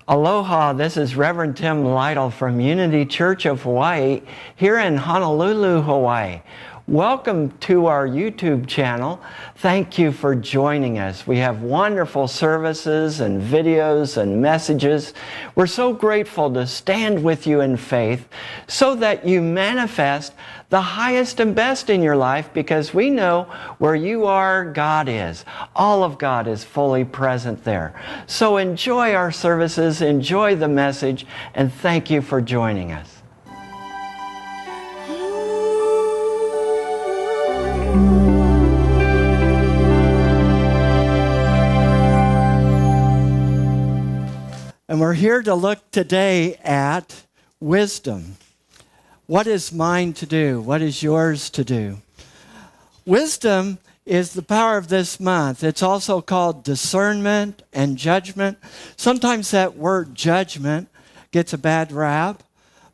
Aloha, this is Reverend Tim Lytle from Unity Church of Hawaii here in Honolulu, Hawaii. Welcome to our YouTube channel. Thank you for joining us. We have wonderful services and videos and messages. We're so grateful to stand with you in faith so that you manifest the highest and best in your life, because we know where you are, God is. All of God is fully present there. So enjoy our services, enjoy the message, and thank you for joining us. And we're here to look today at wisdom. What is mine to do? What is yours to do? Wisdom is the power of this month. It's also called discernment and judgment. Sometimes that word judgment gets a bad rap,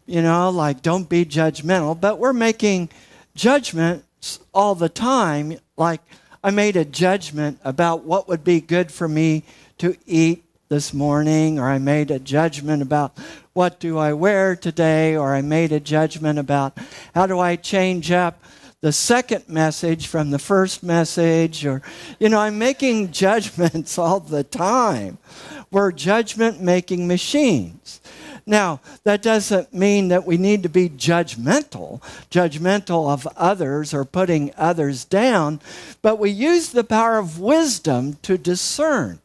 like don't be judgmental. But we're making judgments all the time. Like I made a judgment about what would be good for me to eat this morning, or I made a judgment about what do I wear today, or I made a judgment about how do I change up the second message from the first message, or, I'm making judgments all the time. We're judgment-making machines. Now, that doesn't mean that we need to be judgmental of others or putting others down, but we use the power of wisdom to discern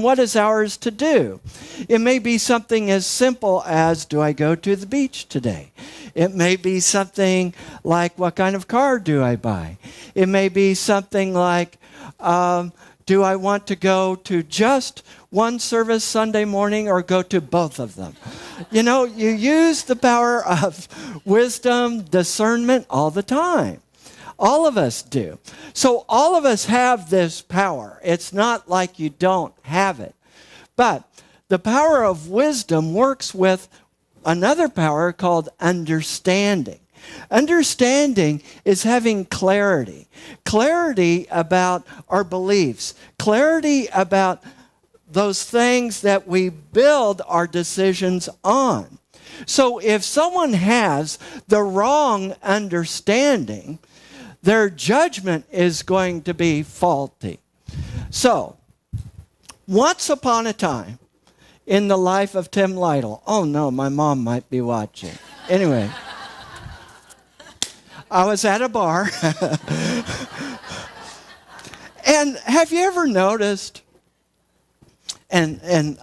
what is ours to do. It may be something as simple as, do I go to the beach today? It may be something like, what kind of car do I buy? It may be something like, do I want to go to just one service Sunday morning or go to both of them? You use the power of wisdom, discernment all the time. All of us do. So all of us have this power. It's not like you don't have it. But the power of wisdom works with another power called understanding. Understanding is having clarity. Clarity about our beliefs. Clarity about those things that we build our decisions on. So if someone has the wrong understanding, their judgment is going to be faulty. So, once upon a time in the life of Tim Lytle, oh no, my mom might be watching. Anyway, I was at a bar. And have you ever noticed, and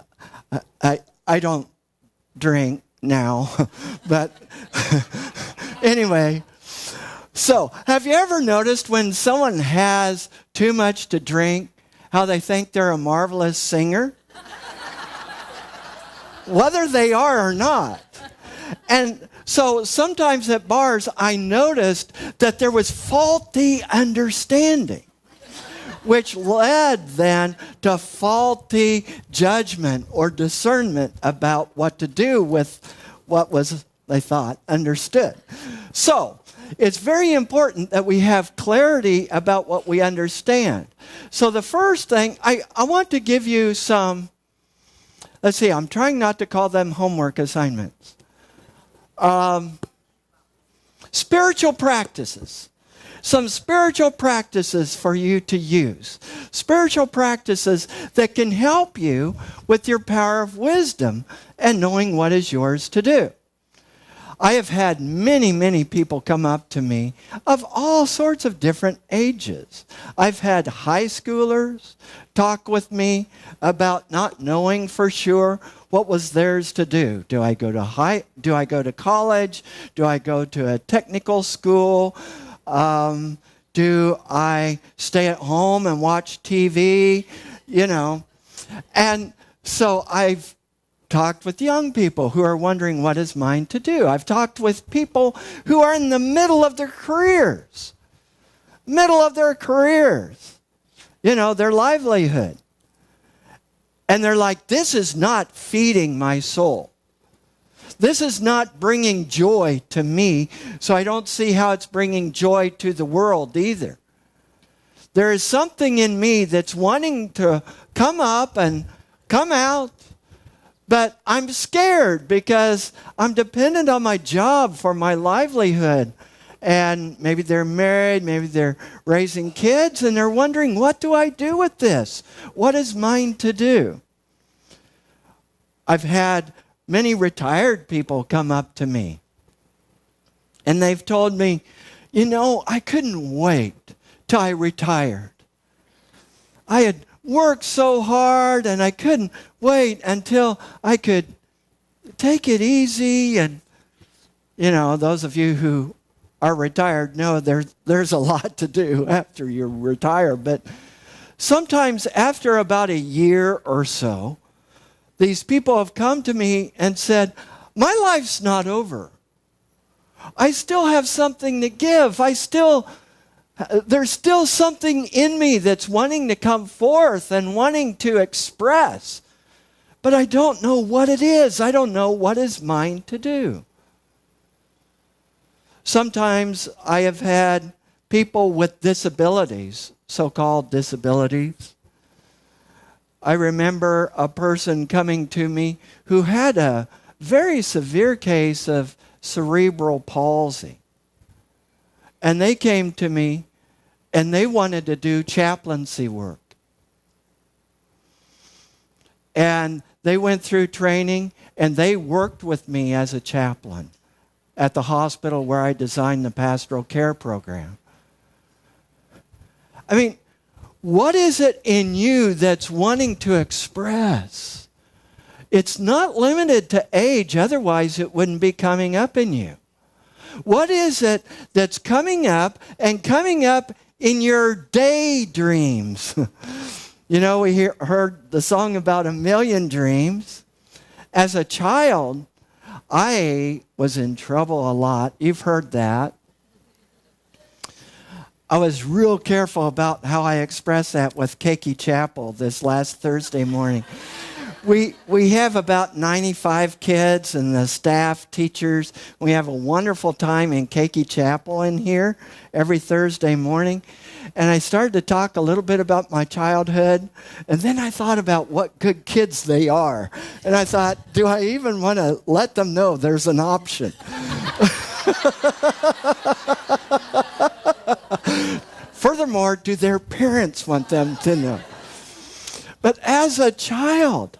I don't drink now, but anyway, so, have you ever noticed when someone has too much to drink, how they think they're a marvelous singer? Whether they are or not. And so, sometimes at bars, I noticed that there was faulty understanding, which led then to faulty judgment or discernment about what to do with what was, they thought, understood. So, it's very important that we have clarity about what we understand. So the first thing, I want to give you some, let's see, I'm trying not to call them homework assignments. Spiritual practices. Some spiritual practices for you to use. Spiritual practices that can help you with your power of wisdom and knowing what is yours to do. I have had many people come up to me of all sorts of different ages. I've had high schoolers talk with me about not knowing for sure what was theirs to do. Do I go to college? Do I go to a technical school? Do I stay at home and watch TV? And so I've talked with young people who are wondering what is mine to do. I've talked with people who are in the middle of their careers. Their livelihood. And they're like, this is not feeding my soul. This is not bringing joy to me, so I don't see how it's bringing joy to the world either. There is something in me that's wanting to come up and come out, But I'm scared because I'm dependent on my job for my livelihood. And maybe they're married, maybe they're raising kids, and they're wondering, what do I do with this? What is mine to do? I've had many retired people come up to me, and they've told me, I couldn't wait till I retired. I had worked so hard, and I couldn't wait until I could take it easy. And, those of you who are retired know there's a lot to do after you retire. But sometimes after about a year or so, these people have come to me and said, my life's not over. I still have something to give. There's still something in me that's wanting to come forth and wanting to express. But I don't know what it is. I don't know what is mine to do. Sometimes I have had people with disabilities, so-called disabilities. I remember a person coming to me who had a very severe case of cerebral palsy. And they came to me and they wanted to do chaplaincy work. And they went through training and they worked with me as a chaplain at the hospital where I designed the pastoral care program. I mean, what is it in you that's wanting to express? It's not limited to age, otherwise it wouldn't be coming up in you. What is it that's coming up and coming up in your daydreams? We heard the song about 1,000,000 dreams. As a child, I was in trouble a lot. You've heard that. I was real careful about how I expressed that with Keiki Chapel this last Thursday morning. We have about 95 kids and the staff, teachers. We have a wonderful time in Keiki Chapel in here every Thursday morning. And I started to talk a little bit about my childhood. And then I thought about what good kids they are. And I thought, do I even want to let them know there's an option? Furthermore, do their parents want them to know? But as a child,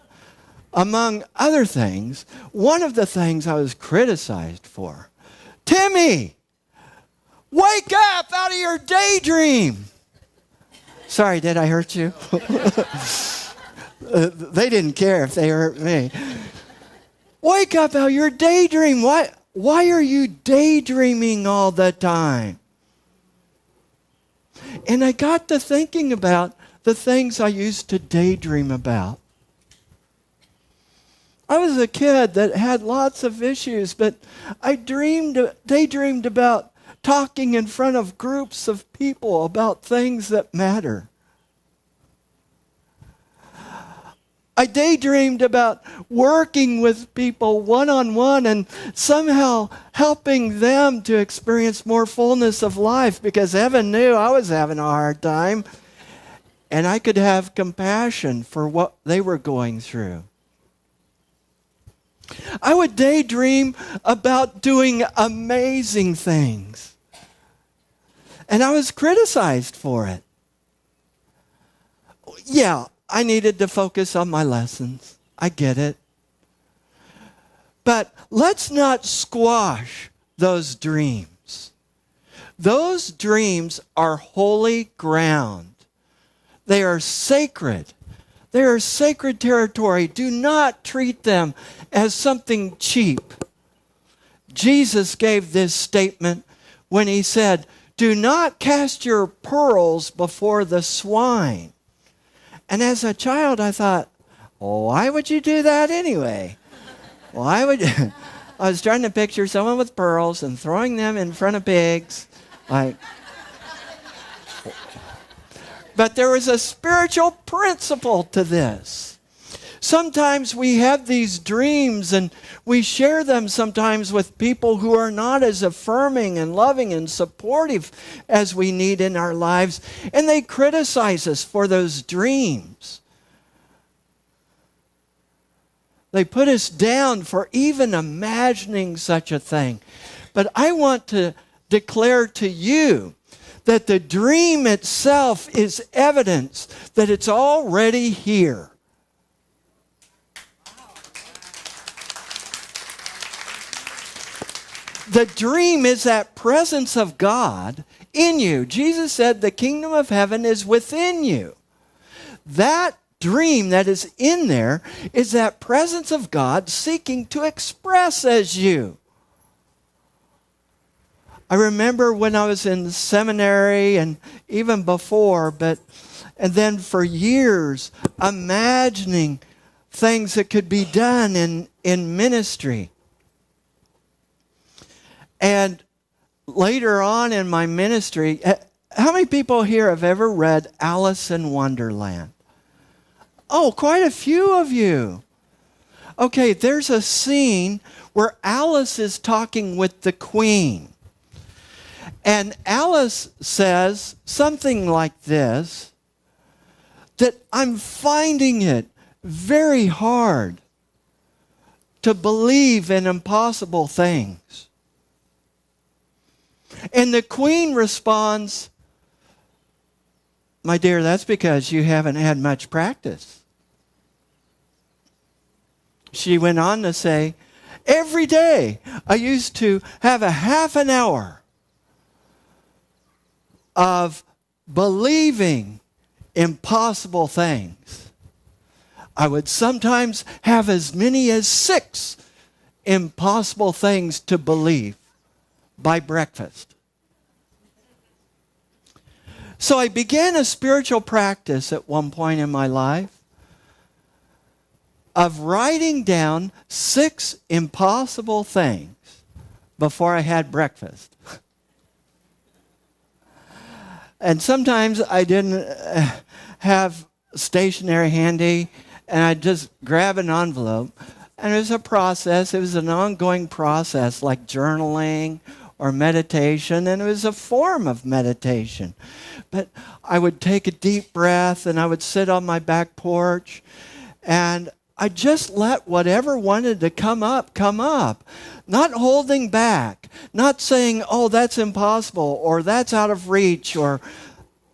among other things, one of the things I was criticized for, Timmy, wake up out of your daydream. Sorry, did I hurt you? They didn't care if they hurt me. Wake up out of your daydream. Why are you daydreaming all the time? And I got to thinking about the things I used to daydream about. I was a kid that had lots of issues, but I daydreamed about talking in front of groups of people about things that matter. I daydreamed about working with people one-on-one and somehow helping them to experience more fullness of life, because heaven knew I was having a hard time and I could have compassion for what they were going through. I would daydream about doing amazing things, and I was criticized for it. Yeah, I needed to focus on my lessons. I get it. But let's not squash those dreams. Those dreams are holy ground. They are sacred. They are sacred territory. Do not treat them as something cheap. Jesus gave this statement when he said, "Do not cast your pearls before the swine." And as a child, I thought, why would you do that anyway? Why would you? I was trying to picture someone with pearls and throwing them in front of pigs. But there was a spiritual principle to this. Sometimes we have these dreams and we share them sometimes with people who are not as affirming and loving and supportive as we need in our lives, and they criticize us for those dreams. They put us down for even imagining such a thing. But I want to declare to you that the dream itself is evidence that it's already here. The dream is that presence of God in you. Jesus said the kingdom of heaven is within you. That dream that is in there is that presence of God seeking to express as you. I remember when I was in seminary and even before, and then for years, imagining things that could be done in ministry. And later on in my ministry, how many people here have ever read Alice in Wonderland? Oh, quite a few of you. Okay, there's a scene where Alice is talking with the Queen. And Alice says something like this, that I'm finding it very hard to believe in impossible things. And the Queen responds, my dear, that's because you haven't had much practice. She went on to say, every day I used to have a half an hour of believing impossible things. I would sometimes have as many as 6 impossible things to believe by breakfast. So I began a spiritual practice at one point in my life of writing down 6 impossible things before I had breakfast. And sometimes I didn't have stationery handy, and I'd just grab an envelope. And it was a process. It was an ongoing process, like journaling or meditation, and it was a form of meditation. But I would take a deep breath, and I would sit on my back porch, and I just let whatever wanted to come up, not holding back, not saying, oh, that's impossible, or that's out of reach, or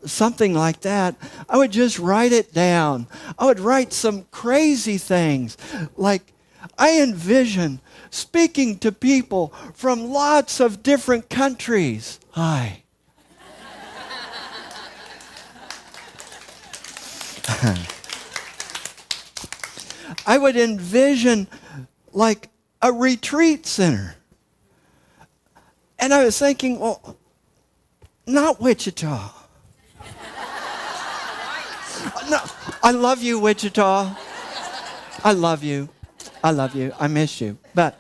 something like that. I would just write it down. I would write some crazy things, like I envision speaking to people from lots of different countries. Hi. I would envision like a retreat center. And I was thinking, well, not Wichita. No, I love you, Wichita. I love you. I love you. I miss you. But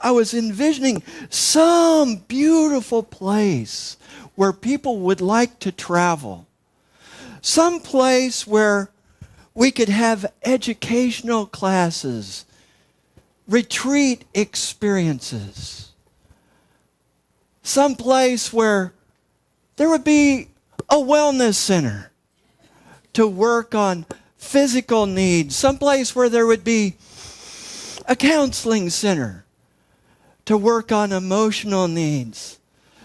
I was envisioning some beautiful place where people would like to travel. Some place where we could have educational classes, retreat experiences. Some place where there would be a wellness center to work on physical needs. Some place where there would be a counseling center to work on emotional needs.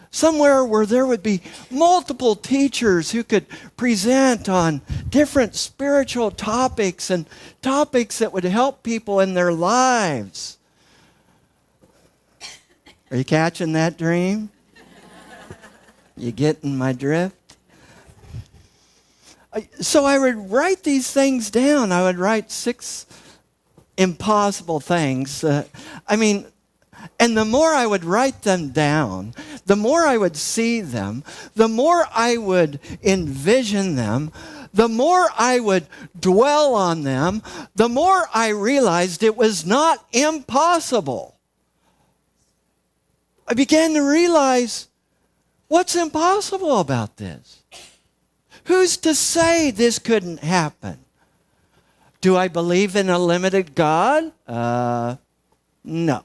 Somewhere where there would be multiple teachers who could present on different spiritual topics and topics that would help people in their lives. Are you catching that dream? You getting my drift? So I would write these things down. I would write 6 impossible things. And the more I would write them down, the more I would see them, the more I would envision them, the more I would dwell on them, the more I realized it was not impossible. I began to realize, what's impossible about this? Who's to say this couldn't happen? Do I believe in a limited God? No.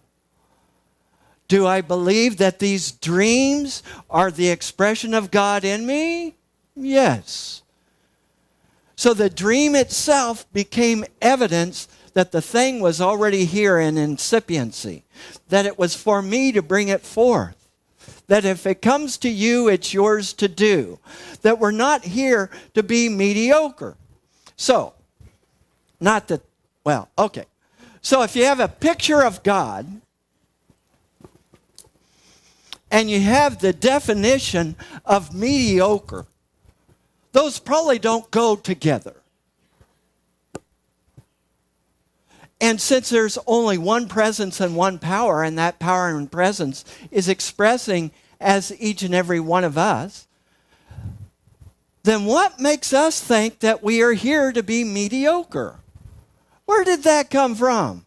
Do I believe that these dreams are the expression of God in me? Yes. So the dream itself became evidence that the thing was already here in incipiency, that it was for me to bring it forth, that if it comes to you, it's yours to do, that we're not here to be mediocre. So, not that, well, okay. So if you have a picture of God, and you have the definition of mediocre, those probably don't go together. And since there's only one presence and one power, and that power and presence is expressing as each and every one of us, then what makes us think that we are here to be mediocre? Where did that come from?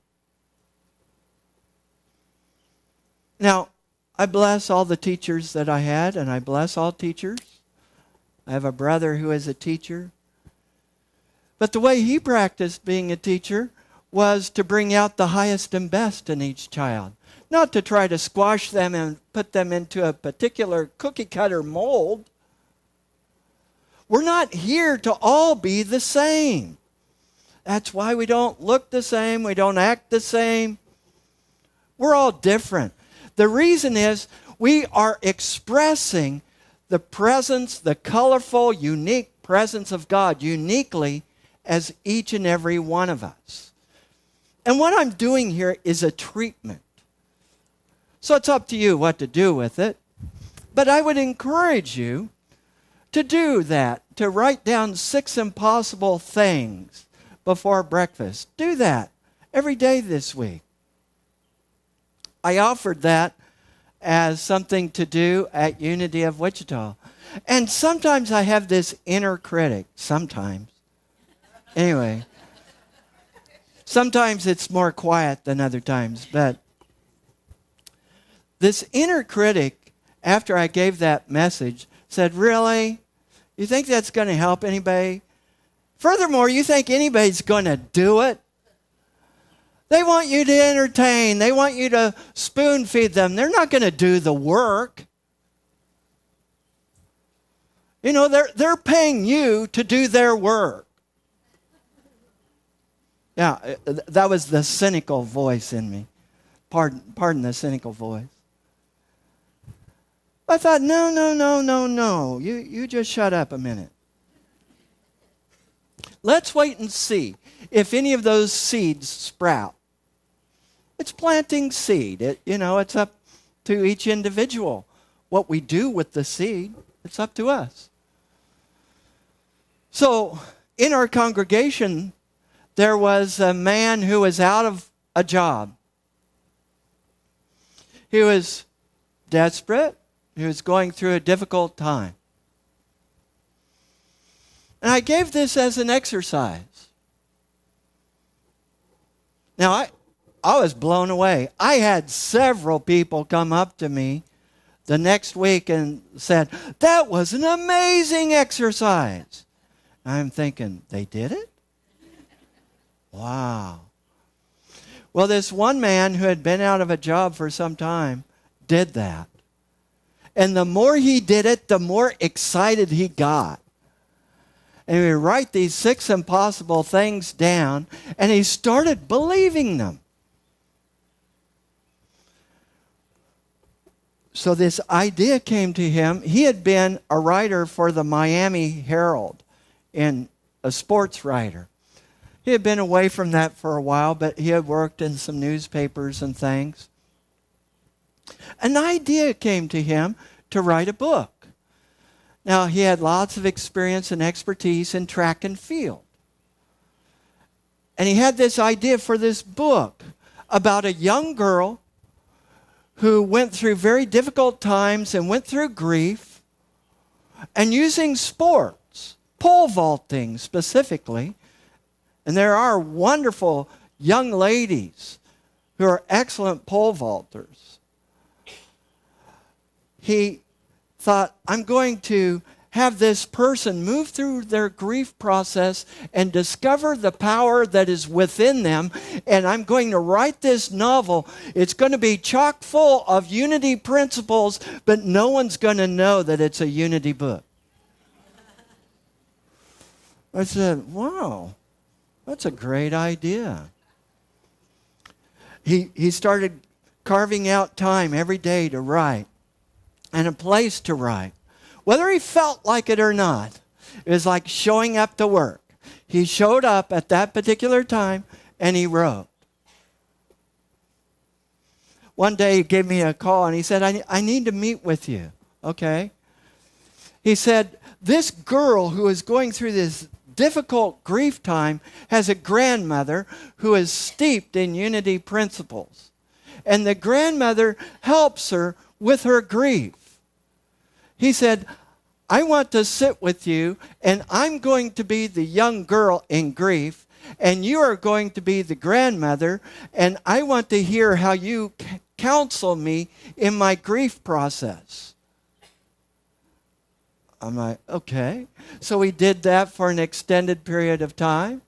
Now, I bless all the teachers that I had, and I bless all teachers. I have a brother who is a teacher. But the way he practiced being a teacher was to bring out the highest and best in each child. Not to try to squash them and put them into a particular cookie-cutter mold. We're not here to all be the same. That's why we don't look the same, we don't act the same. We're all different. The reason is we are expressing the presence, the colorful, unique presence of God uniquely as each and every one of us. And what I'm doing here is a treatment. So it's up to you what to do with it. But I would encourage you to do that, to write down 6 impossible things before breakfast. Do that every day this week. I offered that as something to do at Unity of Wichita. And sometimes I have this inner critic. Sometimes. Anyway. Sometimes it's more quiet than other times. But this inner critic, after I gave that message, said, "Really? You think that's going to help anybody? Furthermore, you think anybody's going to do it? They want you to entertain. They want you to spoon feed them. They're not going to do the work. You know, they're paying you to do their work." Yeah, that was the cynical voice in me. Pardon the cynical voice. I thought, no. You just shut up a minute. Let's wait and see if any of those seeds sprout. It's planting seed. It's up to each individual. What we do with the seed, it's up to us. So, in our congregation, there was a man who was out of a job. He was desperate. He was going through a difficult time. And I gave this as an exercise. Now, I was blown away. I had several people come up to me the next week and said, "That was an amazing exercise." I'm thinking, they did it? Wow. Well, this one man who had been out of a job for some time did that. And the more he did it, the more excited he got. And he would write these 6 impossible things down, and he started believing them. So this idea came to him. He had been a writer for the Miami Herald, and a sports writer. He had been away from that for a while, but he had worked in some newspapers and things. An idea came to him to write a book. Now, he had lots of experience and expertise in track and field. And he had this idea for this book about a young girl who went through very difficult times and went through grief, and using sports, pole vaulting specifically. And there are wonderful young ladies who are excellent pole vaulters. He thought, I'm going to have this person move through their grief process and discover the power that is within them, and I'm going to write this novel. It's going to be chock full of unity principles, but no one's going to know that it's a unity book. I said, wow, that's a great idea. He started carving out time every day to write and a place to write. Whether he felt like it or not, it was like showing up to work. He showed up at that particular time and he wrote. One day he gave me a call and he said, I need to meet with you. Okay. He said, this girl who is going through this difficult grief time has a grandmother who is steeped in unity principles. And the grandmother helps her with her grief. He said, I want to sit with you, and I'm going to be the young girl in grief, and you are going to be the grandmother, and I want to hear how you counsel me in my grief process. I'm like, okay. So we did that for an extended period of time.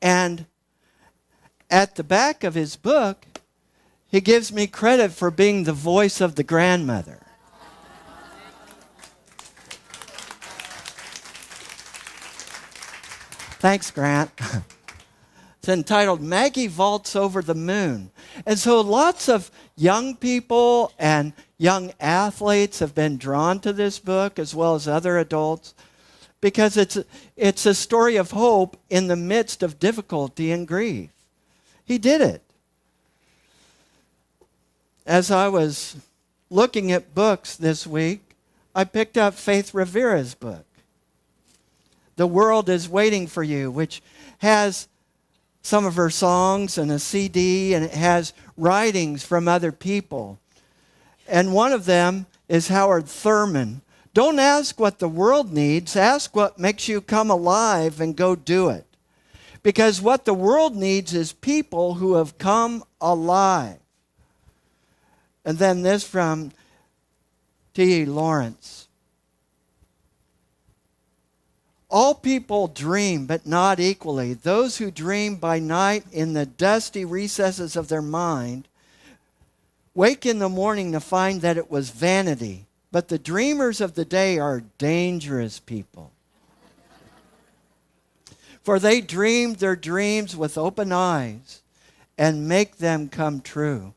And at the back of his book, he gives me credit for being the voice of the grandmother. Thanks, Grant. It's entitled Maggie Vaults Over the Moon. And so lots of young people and young athletes have been drawn to this book, as well as other adults, because it's a story of hope in the midst of difficulty and grief. He did it. As I was looking at books this week, I picked up Faith Rivera's book, The World is Waiting for You, which has some of her songs and a CD, and it has writings from other people. And one of them is Howard Thurman. Don't ask what the world needs, ask what makes you come alive and go do it. Because what the world needs is people who have come alive. And then this from T.E. Lawrence. All people dream, but not equally. Those who dream by night in the dusty recesses of their mind wake in the morning to find that it was vanity. But the dreamers of the day are dangerous people. For they dreamed their dreams with open eyes and make them come true.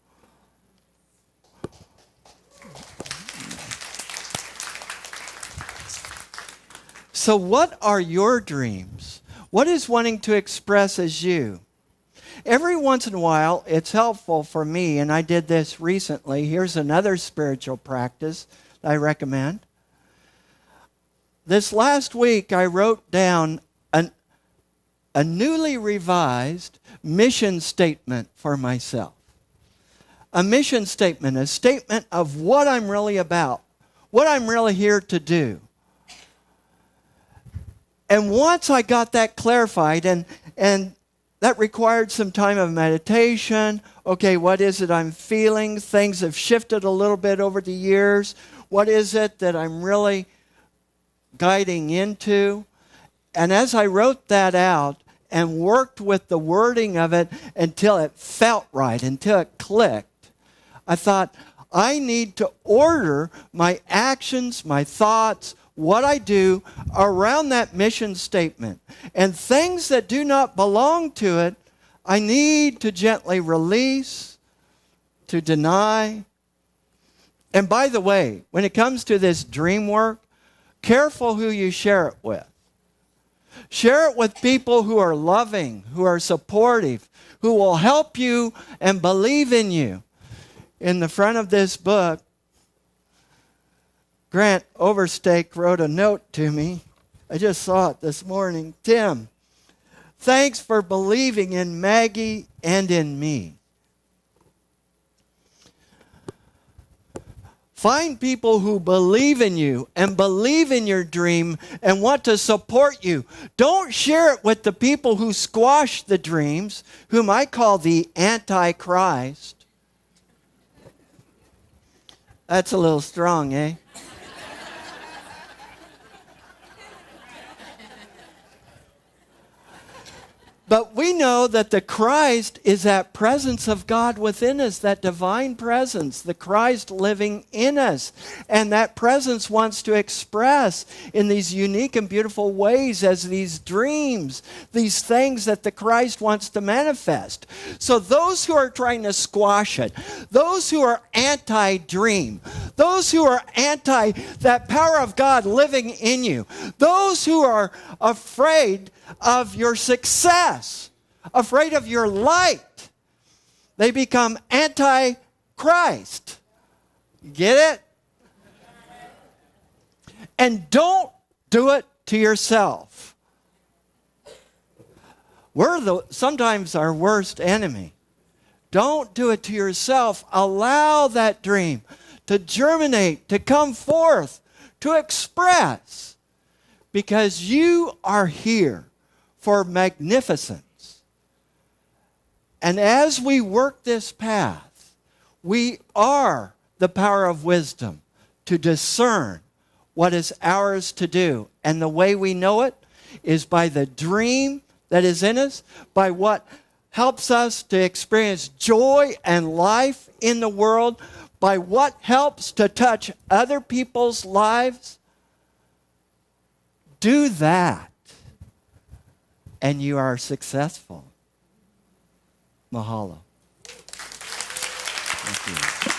So what are your dreams? What is wanting to express as you? Every once in a while, it's helpful for me, and I did this recently. Here's another spiritual practice that I recommend. This last week, I wrote down a newly revised mission statement for myself. A mission statement, a statement of what I'm really about, what I'm really here to do. And once I got that clarified, and that required some time of meditation. Okay, what is it I'm feeling? Things have shifted a little bit over the years. What is it that I'm really guiding into? And as I wrote that out and worked with the wording of it until it felt right, until it clicked, I thought, I need to order my actions, my thoughts, what I do around that mission statement. And things that do not belong to it, I need to gently release, to deny. And by the way, when it comes to this dream work, careful who you share it with. Share it with people who are loving, who are supportive, who will help you and believe in you. In the front of this book, Grant Overstake wrote a note to me. I just saw it this morning. Tim, thanks for believing in Maggie and in me. Find people who believe in you and believe in your dream and want to support you. Don't share it with the people who squash the dreams, whom I call the Antichrist. That's a little strong, eh? But we know that the Christ is that presence of God within us, that divine presence, the Christ living in us. And that presence wants to express in these unique and beautiful ways as these dreams, these things that the Christ wants to manifest. So those who are trying to squash it, those who are anti-dream, those who are anti that power of God living in you, those who are afraid of your success, afraid of your light, they become anti-Christ. Get it? And don't do it to yourself. We're sometimes our worst enemy. Don't do it to yourself. Allow that dream to germinate, to come forth, to express. Because you are here for magnificence. And as we work this path, we are the power of wisdom to discern what is ours to do. And the way we know it is by the dream that is in us, by what helps us to experience joy and life in the world, by what helps to touch other people's lives. Do that, and you are successful. Mahalo. Thank you.